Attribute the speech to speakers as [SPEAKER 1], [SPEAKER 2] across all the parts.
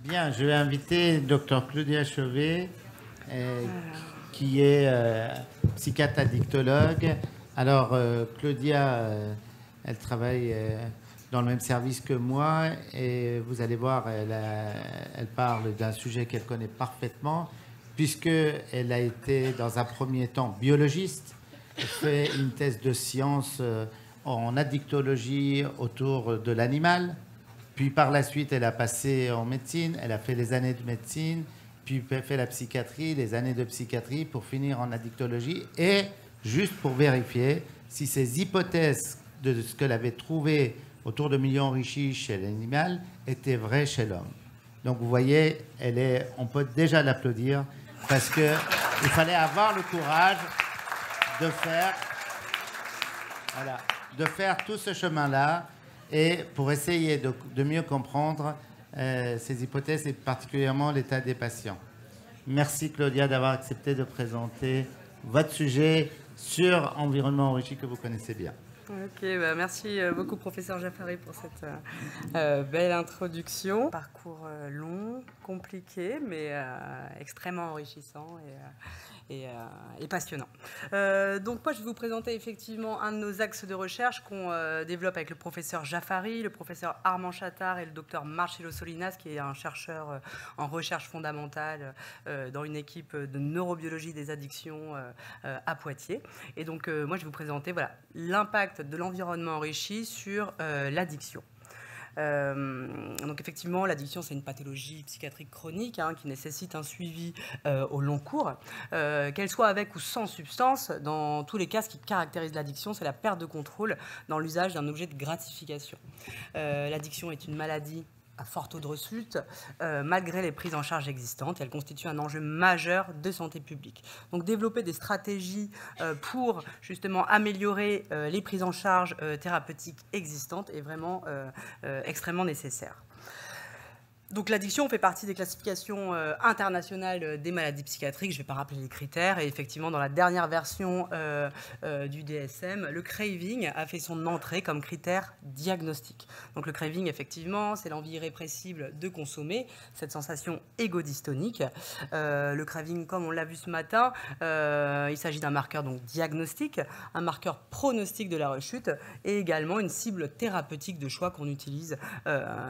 [SPEAKER 1] Bien, je vais inviter Dr Claudia Chauvet, qui est psychiatre addictologue. Alors, Claudia, elle travaille dans le même service que moi et vous allez voir, elle parle d'un sujet qu'elle connaît parfaitement puisqu'elle a été dans un premier temps biologiste, fait une thèse de sciences en addictologie autour de l'animal. Puis par la suite, elle a passé en médecine, elle a fait les années de médecine, puis fait la psychiatrie, les années de psychiatrie pour finir en addictologie. Et juste pour vérifier si ces hypothèses de ce qu'elle avait trouvé autour de milieux enrichis chez l'animal étaient vraies chez l'homme. Donc vous voyez, on peut déjà l'applaudir parce qu'il fallait avoir le courage de faire, voilà, de faire tout ce chemin-là. Et pour essayer de mieux comprendre ces hypothèses et particulièrement l'état des patients. Merci Claudia d'avoir accepté de présenter votre sujet sur environnement enrichi que vous connaissez bien.
[SPEAKER 2] Ok, merci beaucoup professeur Jaffari pour cette belle introduction. Parcours long, compliqué, mais extrêmement enrichissant et passionnant. Donc moi je vais vous présenter effectivement un de nos axes de recherche qu'on développe avec le professeur Jaffari, le professeur Armand Chattard et le docteur Marcello Solinas, qui est un chercheur en recherche fondamentale dans une équipe de neurobiologie des addictions à Poitiers. Et donc moi je vais vous présenter l'impact de l'environnement enrichi sur l'addiction. Donc effectivement, l'addiction, c'est une pathologie psychiatrique chronique qui nécessite un suivi au long cours. Qu'elle soit avec ou sans substance, dans tous les cas, ce qui caractérise l'addiction, c'est la perte de contrôle dans l'usage d'un objet de gratification. L'addiction est une maladie à fort taux de rechute, malgré les prises en charge existantes. Elle constitue un enjeu majeur de santé publique. Donc développer des stratégies pour justement améliorer les prises en charge thérapeutiques existantes est vraiment extrêmement nécessaire. Donc l'addiction fait partie des classifications internationales des maladies psychiatriques. Je ne vais pas rappeler les critères. Et effectivement, dans la dernière version du DSM, le craving a fait son entrée comme critère diagnostique. Donc le craving, effectivement, c'est l'envie irrépressible de consommer, cette sensation égodystonique. Le craving, comme on l'a vu ce matin, il s'agit d'un marqueur donc diagnostique, un marqueur pronostic de la rechute et également une cible thérapeutique de choix qu'on utilise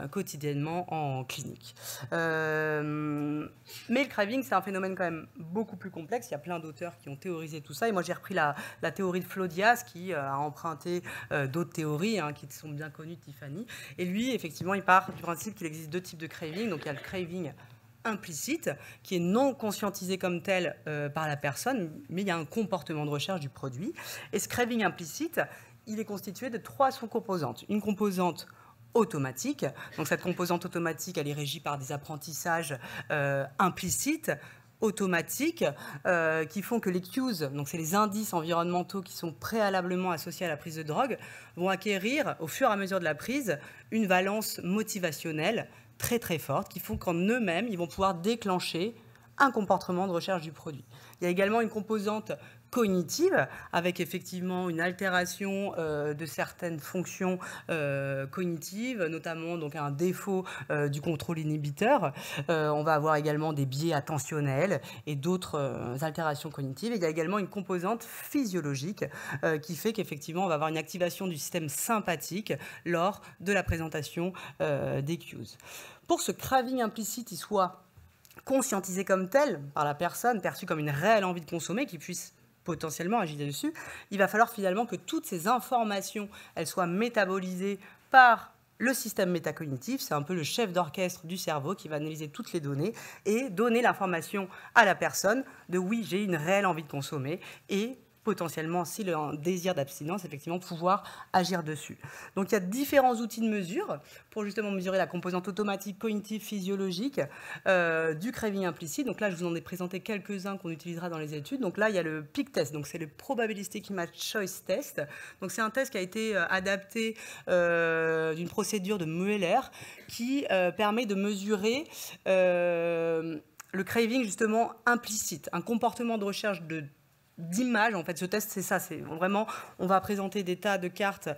[SPEAKER 2] quotidiennement en clinique. Mais le craving, c'est un phénomène quand même beaucoup plus complexe. Il y a plein d'auteurs qui ont théorisé tout ça. Et moi, j'ai repris la théorie de Flaudias, qui a emprunté d'autres théories qui sont bien connues de Tiffany. Et lui, effectivement, il part du principe qu'il existe deux types de craving. Donc, il y a le craving implicite, qui est non conscientisé comme tel par la personne, mais il y a un comportement de recherche du produit. Et ce craving implicite, il est constitué de trois sous-composantes. Une composante automatique. Donc cette composante automatique, elle est régie par des apprentissages implicites, automatiques, qui font que les cues, donc c'est les indices environnementaux qui sont préalablement associés à la prise de drogue, vont acquérir au fur et à mesure de la prise une valence motivationnelle très très forte, qui font qu'en eux-mêmes, ils vont pouvoir déclencher un comportement de recherche du produit. Il y a également une composante cognitive, avec effectivement une altération de certaines fonctions cognitives, notamment donc un défaut du contrôle inhibiteur. On va avoir également des biais attentionnels et d'autres altérations cognitives. Et il y a également une composante physiologique qui fait qu'effectivement, on va avoir une activation du système sympathique lors de la présentation des cues. Pour ce craving implicite, il soit conscientisé comme tel par la personne, perçu comme une réelle envie de consommer, qui puisse potentiellement agir dessus, il va falloir finalement que toutes ces informations, elles soient métabolisées par le système métacognitif. C'est un peu le chef d'orchestre du cerveau qui va analyser toutes les données et donner l'information à la personne de oui, j'ai une réelle envie de consommer et potentiellement, s'il a un désir d'abstinence, effectivement, pouvoir agir dessus. Donc, il y a différents outils de mesure pour justement mesurer la composante automatique, cognitive, physiologique du craving implicite. Donc là, je vous en ai présenté quelques-uns qu'on utilisera dans les études. Donc là, il y a le PIC test, donc c'est le Probabilistic Image Choice Test. Donc c'est un test qui a été adapté d'une procédure de Mueller qui permet de mesurer le craving justement implicite, un comportement de recherche d'image. En fait, ce test, c'est ça. C'est vraiment, on va présenter des tas de cartes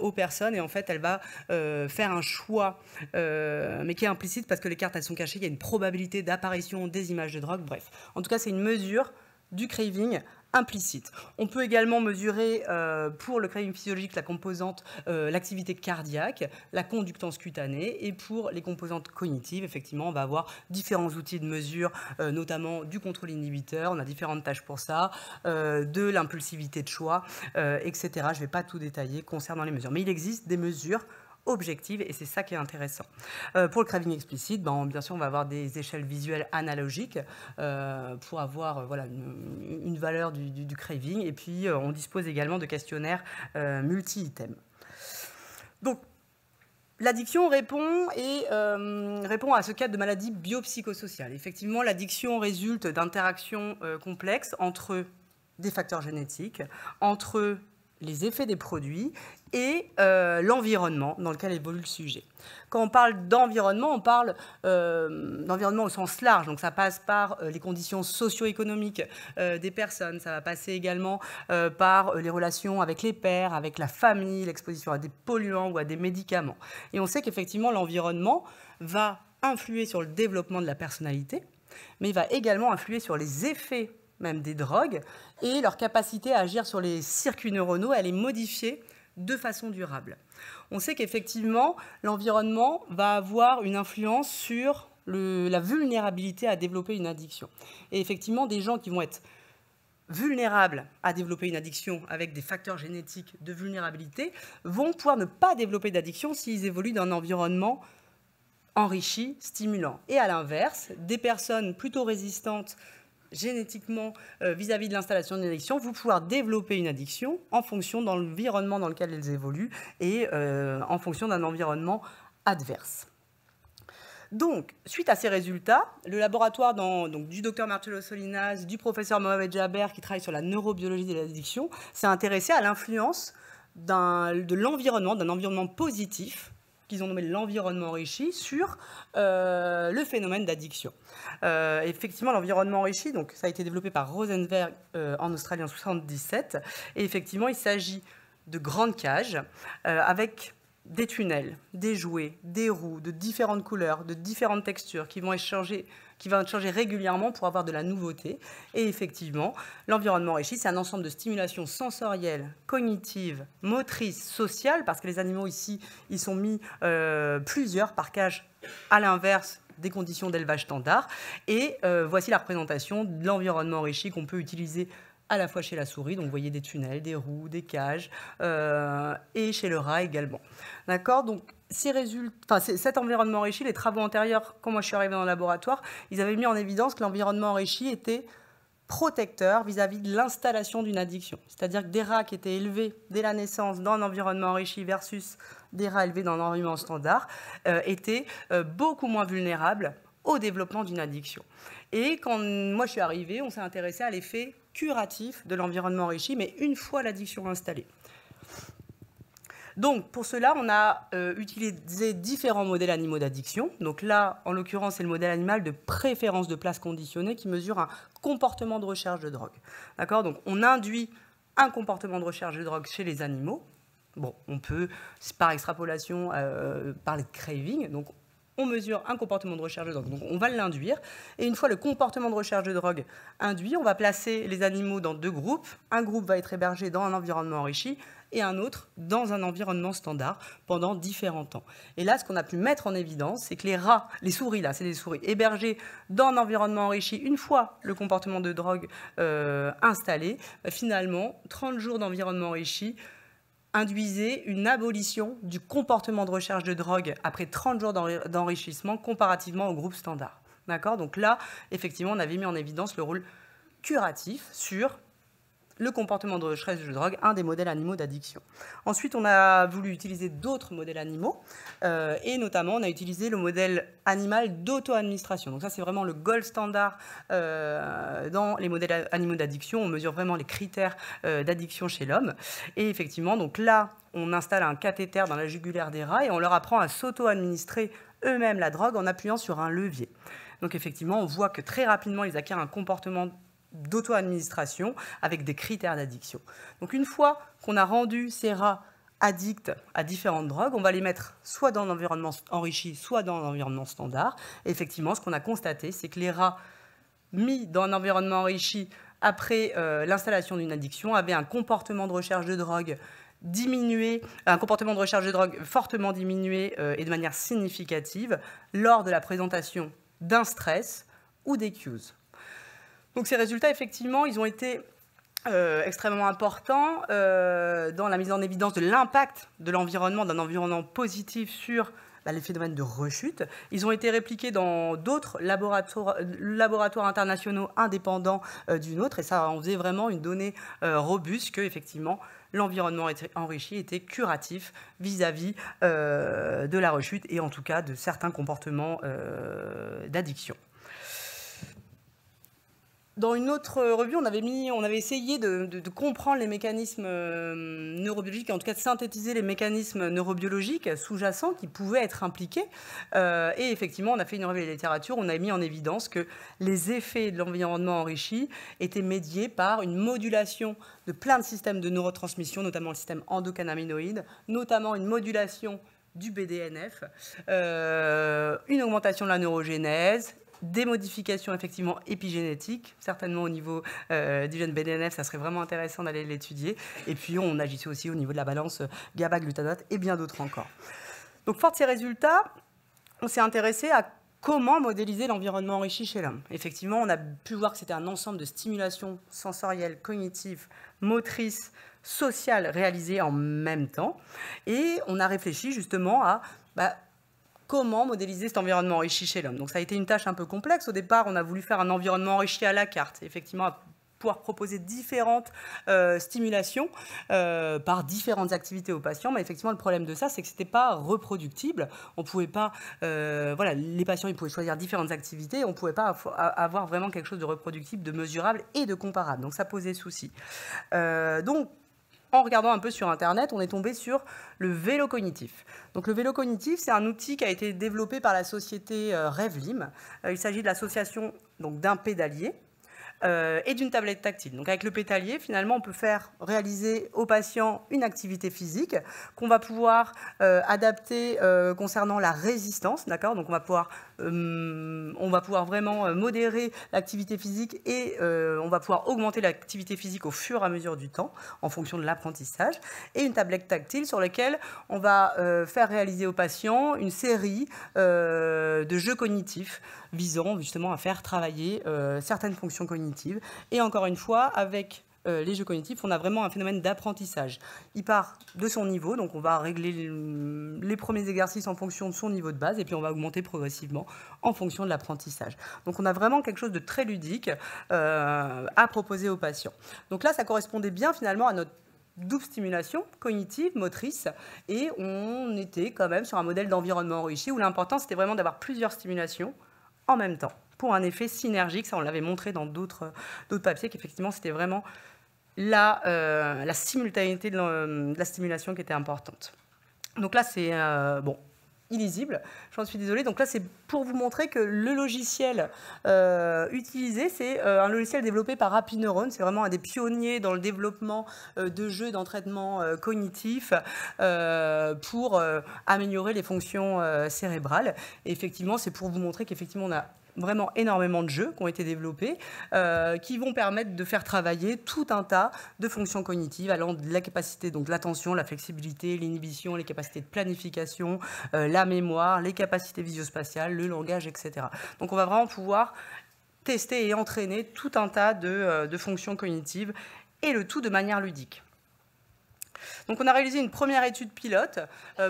[SPEAKER 2] aux personnes et en fait, elle va faire un choix, mais qui est implicite parce que les cartes, elles sont cachées. Il y a une probabilité d'apparition des images de drogue. Bref, en tout cas, c'est une mesure du craving implicite. On peut également mesurer pour le craving physiologique la composante, l'activité cardiaque, la conductance cutanée, et pour les composantes cognitives, effectivement, on va avoir différents outils de mesure, notamment du contrôle inhibiteur, on a différentes tâches pour ça, de l'impulsivité de choix, etc. Je ne vais pas tout détailler concernant les mesures, mais il existe des mesures objective et c'est ça qui est intéressant. Pour le craving explicite, bien sûr, on va avoir des échelles visuelles analogiques pour avoir voilà, une valeur du craving et puis on dispose également de questionnaires multi-items. Donc, l'addiction répond à ce cadre de maladie biopsychosociale. Effectivement, l'addiction résulte d'interactions complexes entre des facteurs génétiques, entre les effets des produits et l'environnement dans lequel évolue le sujet. Quand on parle d'environnement, on parle d'environnement au sens large, donc ça passe par les conditions socio-économiques des personnes, ça va passer également par les relations avec les pairs, avec la famille, l'exposition à des polluants ou à des médicaments. Et on sait qu'effectivement l'environnement va influer sur le développement de la personnalité, mais il va également influer sur les effets même des drogues, et leur capacité à agir sur les circuits neuronaux, à les modifier de façon durable. On sait qu'effectivement, l'environnement va avoir une influence sur la vulnérabilité à développer une addiction. Et effectivement, des gens qui vont être vulnérables à développer une addiction avec des facteurs génétiques de vulnérabilité vont pouvoir ne pas développer d'addiction s'ils évoluent dans un environnement enrichi, stimulant. Et à l'inverse, des personnes plutôt résistantes génétiquement vis-à-vis de l'installation d'une addiction, vous pouvoir développer une addiction en fonction de l'environnement dans lequel elles évoluent et en fonction d'un environnement adverse. Donc, suite à ces résultats, le laboratoire du docteur Marcello Solinas, du professeur Mohamed Jaber, qui travaille sur la neurobiologie de l'addiction, s'est intéressé à l'influence de l'environnement, d'un environnement positif, qu'ils ont nommé l'environnement enrichi, sur le phénomène d'addiction. Effectivement, l'environnement enrichi, donc, ça a été développé par Rosenberg en Australie en 1977. Et effectivement, il s'agit de grandes cages avec des tunnels, des jouets, des roues de différentes couleurs, de différentes textures qui vont changer régulièrement pour avoir de la nouveauté. Et effectivement, l'environnement enrichi, c'est un ensemble de stimulations sensorielles, cognitives, motrices, sociales, parce que les animaux ici, ils sont mis plusieurs par cage, à l'inverse des conditions d'élevage standard. Et voici la représentation de l'environnement enrichi qu'on peut utiliser à la fois chez la souris, donc vous voyez des tunnels, des roues, des cages, et chez le rat également. D'accord ? Donc, cet environnement enrichi, les travaux antérieurs, quand moi je suis arrivée dans le laboratoire, ils avaient mis en évidence que l'environnement enrichi était protecteur vis-à-vis de l'installation d'une addiction. C'est-à-dire que des rats qui étaient élevés dès la naissance dans un environnement enrichi versus des rats élevés dans un environnement standard étaient beaucoup moins vulnérables au développement d'une addiction. Et quand moi je suis arrivée, on s'est intéressé à l'effet curatif de l'environnement enrichi, mais une fois l'addiction installée. Donc, pour cela, on a utilisé différents modèles animaux d'addiction. Donc là, en l'occurrence, c'est le modèle animal de préférence de place conditionnée qui mesure un comportement de recherche de drogue. D'accord ? Donc, on induit un comportement de recherche de drogue chez les animaux. Bon, on peut, par extrapolation, parler de craving. Donc, on mesure un comportement de recherche de drogue. Donc, on va l'induire. Et une fois le comportement de recherche de drogue induit, on va placer les animaux dans deux groupes. Un groupe va être hébergé dans un environnement enrichi et un autre dans un environnement standard pendant différents temps. Et là, ce qu'on a pu mettre en évidence, c'est que les souris, là, c'est des souris hébergées dans un environnement enrichi, une fois le comportement de drogue installé, finalement, 30 jours d'environnement enrichi induisait une abolition du comportement de recherche de drogue après 30 jours d'enrichissement comparativement au groupe standard. D'accord ? Donc là, effectivement, on avait mis en évidence le rôle curatif sur le comportement de recherche de drogue, un des modèles animaux d'addiction. Ensuite, on a voulu utiliser d'autres modèles animaux, et notamment, on a utilisé le modèle animal d'auto-administration. Donc ça, c'est vraiment le gold standard dans les modèles animaux d'addiction. On mesure vraiment les critères d'addiction chez l'homme. Et effectivement, donc là, on installe un cathéter dans la jugulaire des rats et on leur apprend à s'auto-administrer eux-mêmes la drogue en appuyant sur un levier. Donc effectivement, on voit que très rapidement, ils acquièrent un comportement d'auto-administration avec des critères d'addiction. Donc une fois qu'on a rendu ces rats addicts à différentes drogues, on va les mettre soit dans l'environnement enrichi, soit dans l'environnement standard. Et effectivement, ce qu'on a constaté, c'est que les rats mis dans un environnement enrichi après l'installation d'une addiction avaient un comportement de recherche de drogue diminué, un comportement de recherche de drogue fortement diminué et de manière significative lors de la présentation d'un stress ou des cues. Donc ces résultats, effectivement, ils ont été extrêmement importants dans la mise en évidence de l'impact de l'environnement, d'un environnement positif sur les phénomènes de rechute. Ils ont été répliqués dans d'autres laboratoires internationaux indépendants du nôtre, et ça en faisait vraiment une donnée robuste que, effectivement, l'environnement enrichi était curatif vis-à-vis de la rechute et en tout cas de certains comportements d'addiction. Dans une autre revue, on avait essayé de comprendre les mécanismes neurobiologiques, en tout cas de synthétiser les mécanismes neurobiologiques sous-jacents qui pouvaient être impliqués. Et effectivement, on a fait une revue de la littérature, on a mis en évidence que les effets de l'environnement enrichi étaient médiés par une modulation de plein de systèmes de neurotransmission, notamment le système endocannabinoïde, notamment une modulation du BDNF, une augmentation de la neurogénèse, des modifications effectivement épigénétiques, certainement au niveau du gène BDNF, ça serait vraiment intéressant d'aller l'étudier. Et puis on agissait aussi au niveau de la balance GABA-glutamate et bien d'autres encore. Donc fort de ces résultats, on s'est intéressé à comment modéliser l'environnement enrichi chez l'homme. Effectivement, on a pu voir que c'était un ensemble de stimulations sensorielles, cognitives, motrices, sociales réalisées en même temps. Et on a réfléchi justement à comment modéliser cet environnement enrichi chez l'homme. Donc ça a été une tâche un peu complexe. Au départ, on a voulu faire un environnement enrichi à la carte, effectivement, à pouvoir proposer différentes stimulations par différentes activités aux patients. Mais effectivement, le problème de ça, c'est que ce n'était pas reproductible. On pouvait pas, les patients ils pouvaient choisir différentes activités. On ne pouvait pas avoir vraiment quelque chose de reproductible, de mesurable et de comparable. Donc ça posait souci. Donc, en regardant un peu sur Internet, on est tombé sur le vélo cognitif. Donc, le vélo cognitif, c'est un outil qui a été développé par la société Revlim. Il s'agit de l'association d'un pédalier et d'une tablette tactile. Donc, avec le pédalier, finalement, on peut faire réaliser aux patients une activité physique qu'on va pouvoir adapter concernant la résistance, d'accord ? Donc, on va pouvoir vraiment modérer l'activité physique et on va pouvoir augmenter l'activité physique au fur et à mesure du temps en fonction de l'apprentissage. Et une tablette tactile sur laquelle on va faire réaliser aux patients une série de jeux cognitifs visant justement à faire travailler certaines fonctions cognitives. Et encore une fois, avec les jeux cognitifs, on a vraiment un phénomène d'apprentissage. Il part de son niveau, donc on va régler les premiers exercices en fonction de son niveau de base, et puis on va augmenter progressivement en fonction de l'apprentissage. Donc on a vraiment quelque chose de très ludique à proposer aux patients. Donc là, ça correspondait bien finalement à notre double stimulation cognitive, motrice, et on était quand même sur un modèle d'environnement enrichi où l'important, c'était vraiment d'avoir plusieurs stimulations en même temps, pour un effet synergique. Ça, on l'avait montré dans d'autres papiers, qu'effectivement, c'était vraiment la simultanéité de la stimulation qui était importante. Donc là, c'est illisible, j'en suis désolée. Donc là, c'est pour vous montrer que le logiciel utilisé, c'est un logiciel développé par Rapineuron. C'est vraiment un des pionniers dans le développement de jeux d'entraînement cognitif pour améliorer les fonctions cérébrales. Et effectivement, c'est pour vous montrer qu'effectivement, on a vraiment énormément de jeux qui ont été développés qui vont permettre de faire travailler tout un tas de fonctions cognitives allant de la capacité, donc l'attention, la flexibilité, l'inhibition, les capacités de planification, la mémoire, les capacités visio-spatiales, le langage, etc. Donc on va vraiment pouvoir tester et entraîner tout un tas de fonctions cognitives et le tout de manière ludique. Donc on a réalisé une première étude pilote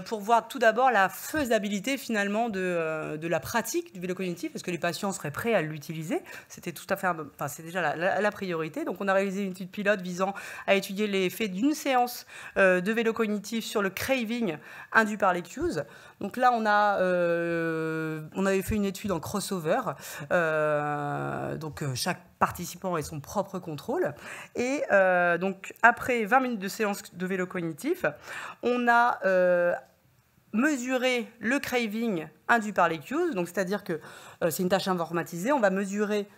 [SPEAKER 2] pour voir tout d'abord la faisabilité finalement de la pratique du vélo cognitif. Est-ce que les patients seraient prêts à l'utiliser? C'était tout à fait, c'est déjà la priorité. Donc on a réalisé une étude pilote visant à étudier l'effet d'une séance de vélo cognitif sur le craving induit par les cues. Donc là on avait fait une étude en crossover. Donc chaque participant et son propre contrôle. Et donc, après 20 minutes de séance de vélo cognitif, on a mesuré le craving induit par les cues. Donc, c'est-à-dire que c'est une tâche informatisée. On va mesurer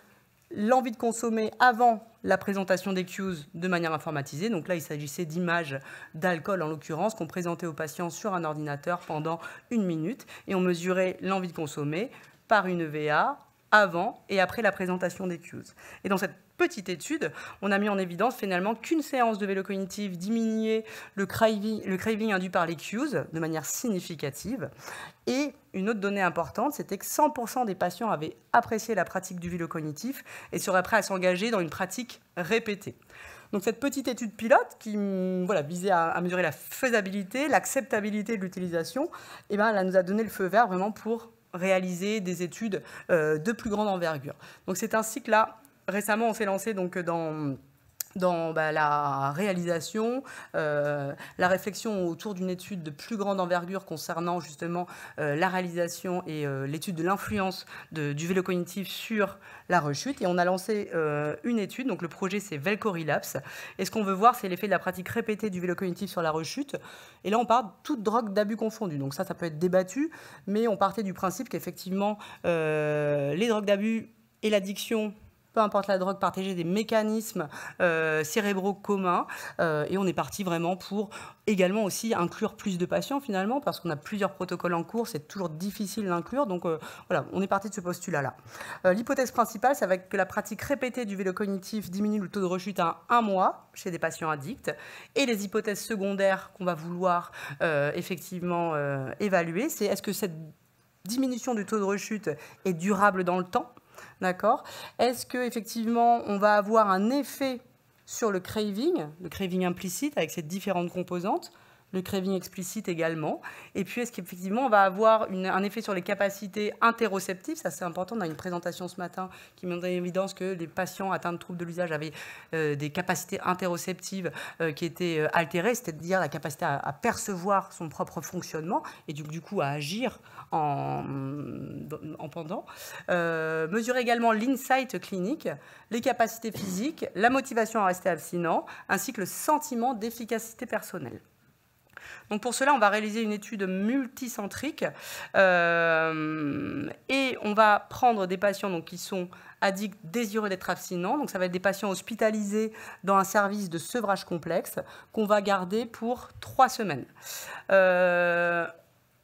[SPEAKER 2] l'envie de consommer avant la présentation des cues de manière informatisée. Donc là, il s'agissait d'images d'alcool, en l'occurrence, qu'on présentait aux patients sur un ordinateur pendant 1 minute. Et on mesurait l'envie de consommer par une EVA avant et après la présentation des cues. Et dans cette petite étude, on a mis en évidence finalement qu'une séance de vélo cognitif diminuait le craving induit par les cues de manière significative. Et une autre donnée importante, c'était que 100% des patients avaient apprécié la pratique du vélo cognitif et seraient prêts à s'engager dans une pratique répétée. Donc cette petite étude pilote qui visait à mesurer la faisabilité, l'acceptabilité de l'utilisation, elle nous a donné le feu vert vraiment pour réaliser des études de plus grande envergure. Donc c'est ainsi que là, récemment, on s'est lancé donc dans la réalisation, la réflexion autour d'une étude de plus grande envergure concernant justement la réalisation et l'étude de l'influence du vélo cognitif sur la rechute. Et on a lancé une étude, donc le projet c'est VelcoRelapse. Et ce qu'on veut voir, c'est l'effet de la pratique répétée du vélo cognitif sur la rechute. Et là, on parle de toute drogue d'abus confondue. Donc ça peut être débattu, mais on partait du principe qu'effectivement, les drogues d'abus et l'addiction, peu importe la drogue, partager des mécanismes cérébraux communs. Et on est parti vraiment pour également aussi inclure plus de patients finalement, parce qu'on a plusieurs protocoles en cours, c'est toujours difficile d'inclure. Donc voilà, on est parti de ce postulat-là. L'hypothèse principale, c'est que la pratique répétée du vélo cognitif diminue le taux de rechute à 1 mois chez des patients addicts. Et les hypothèses secondaires qu'on va vouloir effectivement évaluer, c'est est-ce que cette diminution du taux de rechute est durable dans le temps? D'accord. Est-ce qu'effectivement, on va avoir un effet sur le craving implicite avec ses différentes composantes, le craving explicite également. Et puis, est-ce qu'effectivement, on va avoir un effet sur les capacités interoceptives? Ça, c'est important. On a une présentation ce matin qui met en évidence que les patients atteints de troubles de l'usage avaient des capacités interoceptives qui étaient altérées, c'est-à-dire la capacité à percevoir son propre fonctionnement et du coup à agir en pendant. Mesurer également l'insight clinique, les capacités physiques, la motivation à rester abstinent, ainsi que le sentiment d'efficacité personnelle. Donc pour cela, on va réaliser une étude multicentrique et on va prendre des patients donc, qui sont addicts désireux d'être abstinents. Donc ça va être des patients hospitalisés dans un service de sevrage complexe qu'on va garder pour 3 semaines.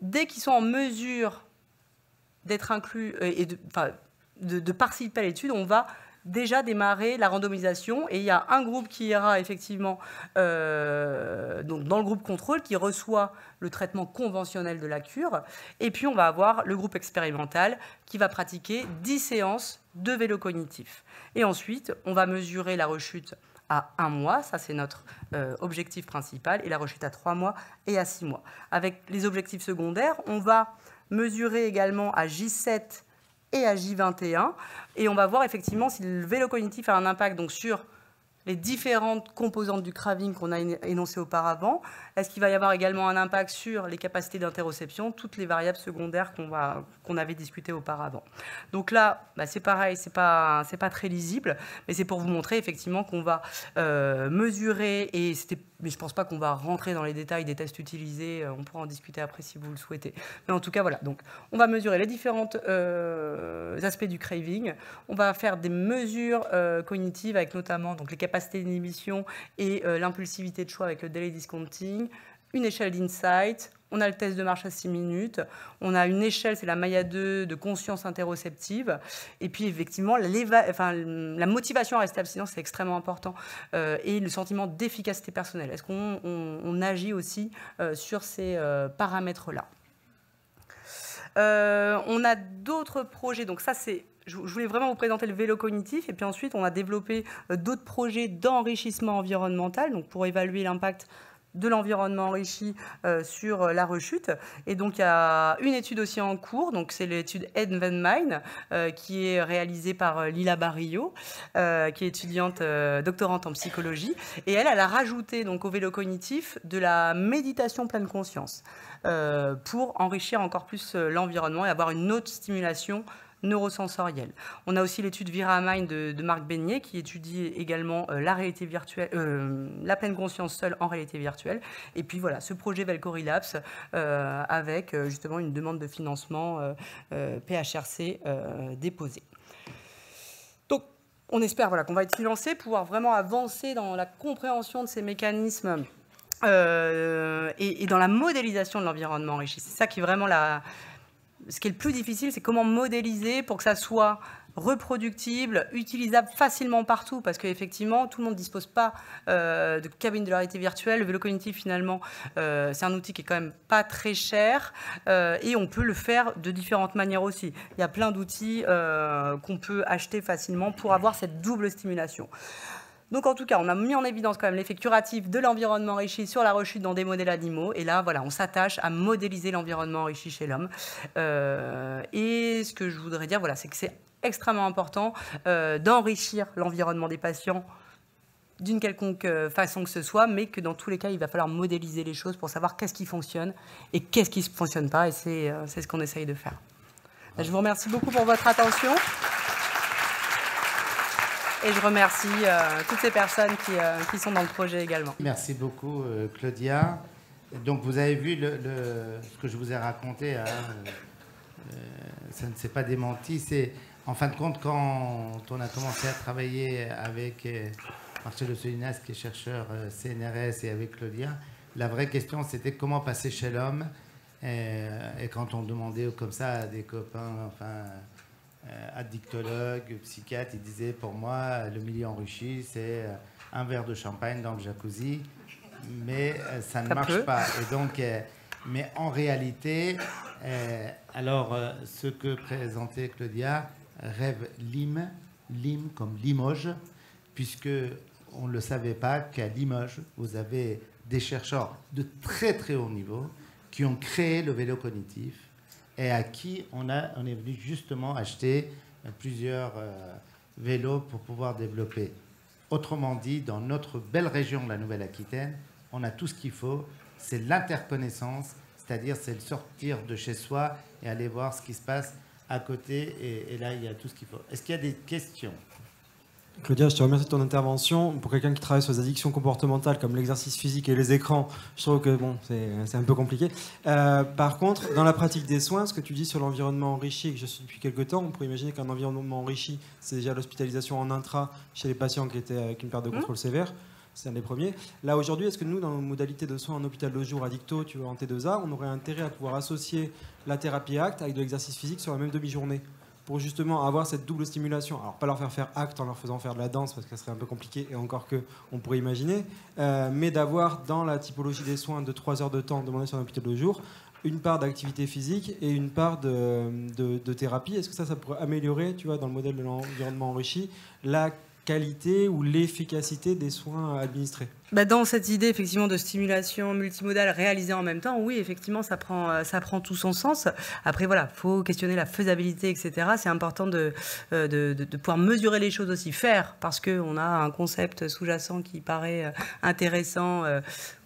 [SPEAKER 2] Dès qu'ils sont en mesure d'être inclus et de participer à l'étude, on va déjà démarrer la randomisation et il y a un groupe qui ira effectivement donc dans le groupe contrôle qui reçoit le traitement conventionnel de la cure et puis on va avoir le groupe expérimental qui va pratiquer 10 séances de vélo cognitif. Et ensuite, on va mesurer la rechute à 1 mois, ça c'est notre objectif principal, et la rechute à 3 mois et à 6 mois. Avec les objectifs secondaires, on va mesurer également à J7 et à J21, et on va voir effectivement si le vélo cognitif a un impact donc, sur les différentes composantes du craving qu'on a énoncées auparavant. Est-ce qu'il va y avoir également un impact sur les capacités d'interoception, toutes les variables secondaires qu'on avait discutées auparavant. Donc là, c'est pareil, c'est pas très lisible, mais c'est pour vous montrer effectivement qu'on va mesurer, mais je ne pense pas qu'on va rentrer dans les détails des tests utilisés, on pourra en discuter après si vous le souhaitez. Mais en tout cas, voilà, donc on va mesurer les différents aspects du craving, on va faire des mesures cognitives avec notamment donc, les capacités d'inhibition et l'impulsivité de choix avec le daily discounting, une échelle d'insight, on a le test de marche à 6 minutes, on a une échelle, c'est la Maya 2 de conscience interoceptive, et puis effectivement, la motivation à rester abstinent, c'est extrêmement important, et le sentiment d'efficacité personnelle. Est-ce qu'on agit aussi sur ces paramètres-là? On a d'autres projets, donc ça c'est... Je voulais vraiment vous présenter le vélo cognitif et puis ensuite on a développé d'autres projets d'enrichissement environnemental donc pour évaluer l'impact de l'environnement enrichi sur la rechute. Et donc, il y a une étude aussi en cours, donc c'est l'étude Head-Mind, qui est réalisée par Lila Barrio, qui est étudiante, doctorante en psychologie. Et elle a rajouté donc, au vélo cognitif de la méditation pleine conscience pour enrichir encore plus l'environnement et avoir une autre stimulation neurosensorielle. On a aussi l'étude Viramind de Marc Beignet qui étudie également la réalité virtuelle, la pleine conscience seule en réalité virtuelle. Et puis voilà, ce projet VelcoRelapse avec justement une demande de financement PHRC déposée. Donc On espère qu'on va être financé, pouvoir vraiment avancer dans la compréhension de ces mécanismes et dans la modélisation de l'environnement enrichi. C'est ça qui est vraiment ce qui est le plus difficile, c'est comment modéliser pour que ça soit reproductible, utilisable facilement partout, parce qu'effectivement, tout le monde ne dispose pas de cabine de la réalité virtuelle. Le vélo cognitif, finalement, c'est un outil qui est quand même pas très cher et on peut le faire de différentes manières aussi. Il y a plein d'outils qu'on peut acheter facilement pour avoir cette double stimulation. Donc en tout cas, on a mis en évidence quand même l'effet curatif de l'environnement enrichi sur la rechute dans des modèles animaux. Et là, on s'attache à modéliser l'environnement enrichi chez l'homme. Et ce que je voudrais dire, c'est que c'est extrêmement important d'enrichir l'environnement des patients d'une quelconque façon que ce soit, mais que dans tous les cas, il va falloir modéliser les choses pour savoir qu'est-ce qui fonctionne et qu'est-ce qui ne fonctionne pas. Et c'est ce qu'on essaye de faire. Je vous remercie beaucoup pour votre attention. Et je remercie toutes ces personnes qui sont dans le projet également.
[SPEAKER 1] Merci beaucoup, Claudia. Donc, vous avez vu ce que je vous ai raconté. Ça ne s'est pas démenti. C'est, en fin de compte, quand on a commencé à travailler avec Marcelo Solinas, qui est chercheur CNRS, et avec Claudia, la vraie question, c'était comment passer chez l'homme. Et quand on demandait comme ça à des copains, addictologues, psychiatres, ils disaient, pour moi, le milieu enrichi, c'est un verre de champagne dans le jacuzzi, mais ça ne marche pas. Et donc, mais en réalité, ce que présentait Claudia, rêve Lim comme Limoges, puisque on ne le savait pas qu'à Limoges, vous avez des chercheurs de très très haut niveau qui ont créé le vélo cognitif et à qui on est venu justement acheter plusieurs vélos pour pouvoir développer. Autrement dit, dans notre belle région de la Nouvelle-Aquitaine, on a tout ce qu'il faut, c'est l'interconnaissance, c'est-à-dire c'est le sortir de chez soi et aller voir ce qui se passe à côté, et là il y a tout ce qu'il faut. Est-ce qu'il y a des questions ?
[SPEAKER 3] Claudia, je te remercie de ton intervention. Pour quelqu'un qui travaille sur les addictions comportementales comme l'exercice physique et les écrans, je trouve que c'est un peu compliqué. Par contre, dans la pratique des soins, ce que tu dis sur l'environnement enrichi, que je suis depuis quelques temps, on pourrait imaginer qu'un environnement enrichi, c'est déjà l'hospitalisation en intra chez les patients qui étaient avec une perte de contrôle sévère. C'est un des premiers. Là, aujourd'hui, est-ce que nous, dans nos modalités de soins en hôpital de jour, addicto, tu vois, en T2A, on aurait intérêt à pouvoir associer la thérapie ACT avec de l'exercice physique sur la même demi-journée pour justement avoir cette double stimulation. Alors, pas leur faire ACT en leur faisant faire de la danse, parce que ça serait un peu compliqué, et encore que on pourrait imaginer, mais d'avoir dans la typologie des soins de 3 heures de temps demandés sur un hôpital de jour, une part d'activité physique et une part de thérapie. Est-ce que ça pourrait améliorer, tu vois, dans le modèle de l'environnement enrichi, la qualité ou l'efficacité des soins administrés?
[SPEAKER 2] Dans cette idée effectivement de stimulation multimodale réalisée en même temps, oui, effectivement, ça prend tout son sens. Après, voilà, faut questionner la faisabilité, etc. C'est important de pouvoir mesurer les choses aussi, faire, parce qu'on a un concept sous-jacent qui paraît intéressant.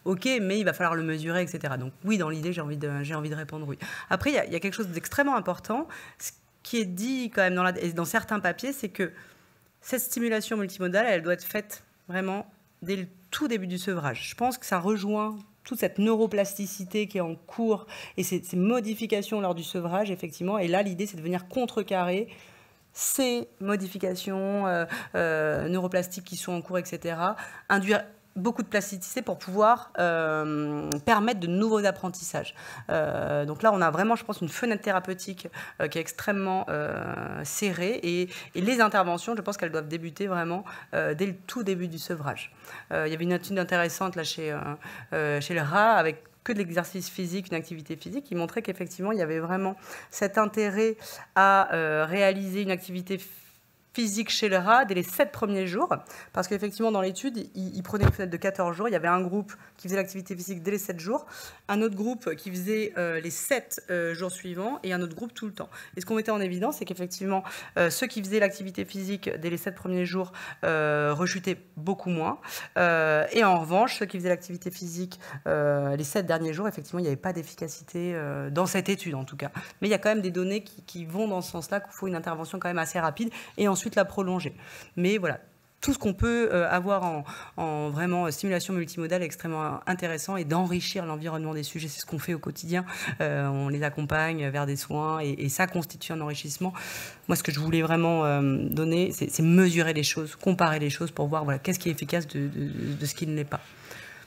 [SPEAKER 2] Ok, mais il va falloir le mesurer, etc. Donc oui, dans l'idée, j'ai envie de répondre oui. Après, il y a quelque chose d'extrêmement important, ce qui est dit quand même dans certains papiers, c'est que cette stimulation multimodale, elle doit être faite vraiment dès le tout début du sevrage. Je pense que ça rejoint toute cette neuroplasticité qui est en cours et ces modifications lors du sevrage, effectivement. Et là, l'idée, c'est de venir contrecarrer ces modifications neuroplastiques qui sont en cours, etc. Induire beaucoup de plasticité pour pouvoir permettre de nouveaux apprentissages. Donc là, on a vraiment, je pense, une fenêtre thérapeutique qui est extrêmement serrée et les interventions, je pense qu'elles doivent débuter vraiment dès le tout début du sevrage. Il y avait une étude intéressante là, chez le rat avec que de l'exercice physique, une activité physique, qui montrait qu'effectivement, il y avait vraiment cet intérêt à réaliser une activité physique chez le rat dès les 7 premiers jours, parce qu'effectivement dans l'étude, ils prenaient une fenêtre de 14 jours, il y avait un groupe qui faisait l'activité physique dès les 7 jours, un autre groupe qui faisait les 7 jours suivants, et un autre groupe tout le temps. Et ce qu'on mettait en évidence, c'est qu'effectivement, ceux qui faisaient l'activité physique dès les 7 premiers jours rechutaient beaucoup moins, et en revanche, ceux qui faisaient l'activité physique les 7 derniers jours, effectivement, il n'y avait pas d'efficacité dans cette étude en tout cas. Mais il y a quand même des données qui vont dans ce sens-là, qu'il faut une intervention quand même assez rapide, et ensuite la prolonger. Mais voilà, tout ce qu'on peut avoir en vraiment stimulation multimodale est extrêmement intéressant, et d'enrichir l'environnement des sujets. C'est ce qu'on fait au quotidien. On les accompagne vers des soins, et ça constitue un enrichissement. Moi, ce que je voulais vraiment donner, c'est mesurer les choses, comparer les choses pour voir, voilà, qu'est-ce qui est efficace de ce qui ne l'est pas.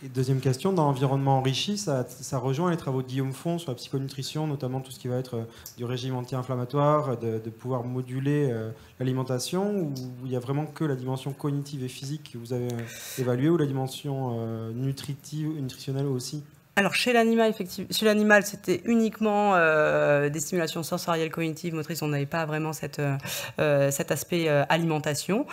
[SPEAKER 3] Et deuxième question, dans l'environnement enrichi, ça rejoint les travaux de Guillaume Font sur la psychonutrition, notamment tout ce qui va être du régime anti-inflammatoire, de pouvoir moduler l'alimentation, où il n'y a vraiment que la dimension cognitive et physique que vous avez évaluée, ou la dimension nutritionnelle aussi?
[SPEAKER 2] Alors chez l'animal, effectivement, chez l'animal, c'était uniquement des stimulations sensorielles, cognitives, motrices. On n'avait pas vraiment cet aspect alimentation.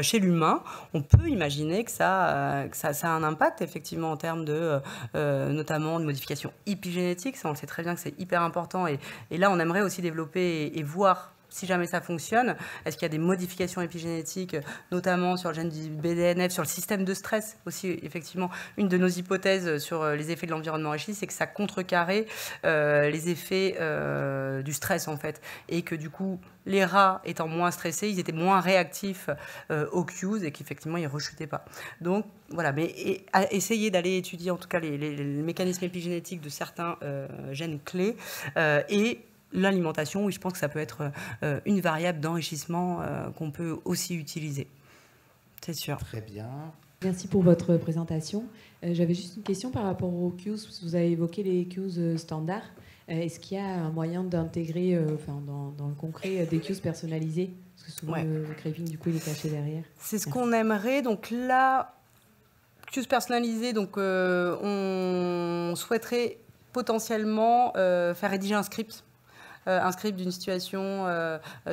[SPEAKER 2] Chez l'humain, on peut imaginer que ça a un impact effectivement en termes de notamment de modifications épigénétiques. Ça, on le sait très bien que c'est hyper important. Et là, on aimerait aussi développer et voir, si jamais ça fonctionne, est-ce qu'il y a des modifications épigénétiques, notamment sur le gène du BDNF, sur le système de stress aussi. Effectivement, une de nos hypothèses sur les effets de l'environnement enrichi, c'est que ça contrecarrait les effets du stress, en fait. Et que du coup, les rats étant moins stressés, ils étaient moins réactifs aux cues, et qu'effectivement, ils ne rechutaient pas. Donc, voilà. Mais essayer d'aller étudier, en tout cas, les mécanismes épigénétiques de certains gènes clés, et l'alimentation, oui, je pense que ça peut être une variable d'enrichissement qu'on peut aussi utiliser. C'est sûr.
[SPEAKER 1] Très bien.
[SPEAKER 4] Merci pour votre présentation. J'avais juste une question par rapport aux cues. Vous avez évoqué les cues standards. Est-ce qu'il y a un moyen d'intégrer dans le concret des cues personnalisés? Parce que souvent, le craving, du coup, il est caché derrière.
[SPEAKER 2] C'est ce qu'on aimerait. Donc là, cues personnalisés, donc, on souhaiterait potentiellement faire rédiger un script d'une situation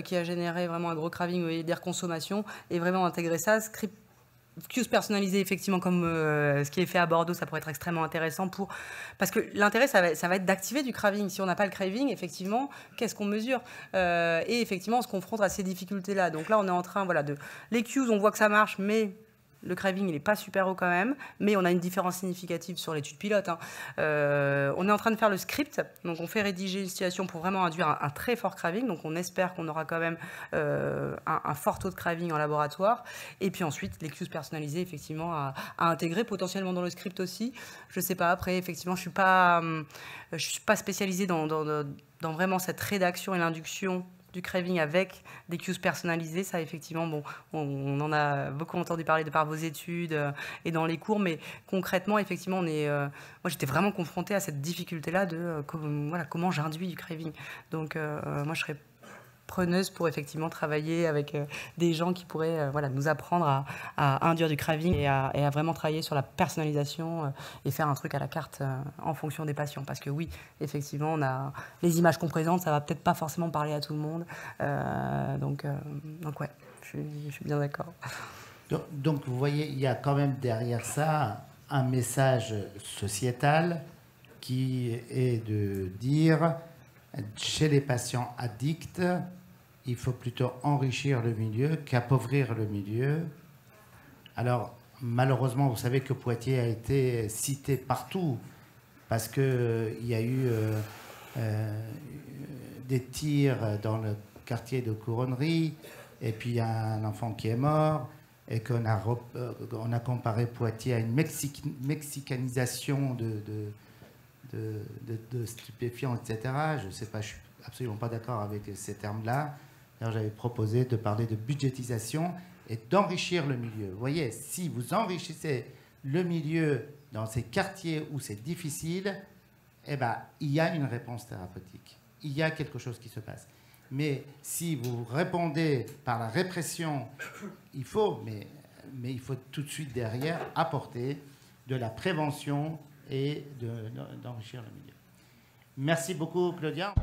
[SPEAKER 2] qui a généré vraiment un gros craving et d'hyperconsommation, et vraiment intégrer ça, script cues personnalisé, effectivement, comme ce qui est fait à Bordeaux, ça pourrait être extrêmement intéressant parce que l'intérêt, ça va être d'activer du craving. Si on n'a pas le craving, effectivement, qu'est-ce qu'on mesure? Et effectivement, on se confronte à ces difficultés-là. Donc là, on est en train, voilà, les cues, on voit que ça marche, mais le craving, il n'est pas super haut quand même, mais on a une différence significative sur l'étude pilote. On est en train de faire le script, donc on fait rédiger une situation pour vraiment induire un très fort craving, donc on espère qu'on aura quand même un fort taux de craving en laboratoire, et puis ensuite les cues personnalisées, effectivement, à intégrer potentiellement dans le script aussi. Je ne sais pas, après, effectivement, je ne suis pas spécialisée dans vraiment cette rédaction et l'induction du craving avec des cues personnalisées. Ça, effectivement, bon, on en a beaucoup entendu parler de par vos études et dans les cours, mais concrètement, effectivement, moi, j'étais vraiment confrontée à cette difficulté-là de comment j'induis du craving. Donc, moi, je serais preneuse pour effectivement travailler avec des gens qui pourraient nous apprendre à induire du craving et à vraiment travailler sur la personnalisation et faire un truc à la carte en fonction des patients. Parce que oui, effectivement, on a les images qu'on présente, ça va peut-être pas forcément parler à tout le monde. Donc ouais, je suis bien d'accord.
[SPEAKER 1] Donc vous voyez, il y a quand même derrière ça un message sociétal qui est de dire, chez les patients addicts, il faut plutôt enrichir le milieu qu'appauvrir le milieu. Alors, malheureusement, vous savez que Poitiers a été cité partout parce qu'il y a eu des tirs dans le quartier de Couronnerie, et puis il y a un enfant qui est mort, et qu'on a comparé Poitiers à une mexicanisation de stupéfiants, etc. Je ne sais pas, je ne suis absolument pas d'accord avec ces termes-là. D'ailleurs, j'avais proposé de parler de budgétisation et d'enrichir le milieu. Vous voyez, si vous enrichissez le milieu dans ces quartiers où c'est difficile, eh ben, il y a une réponse thérapeutique. Il y a quelque chose qui se passe. Mais si vous répondez par la répression, il faut, mais il faut tout de suite derrière apporter de la prévention et d'enrichir le milieu. Merci beaucoup, Claudia.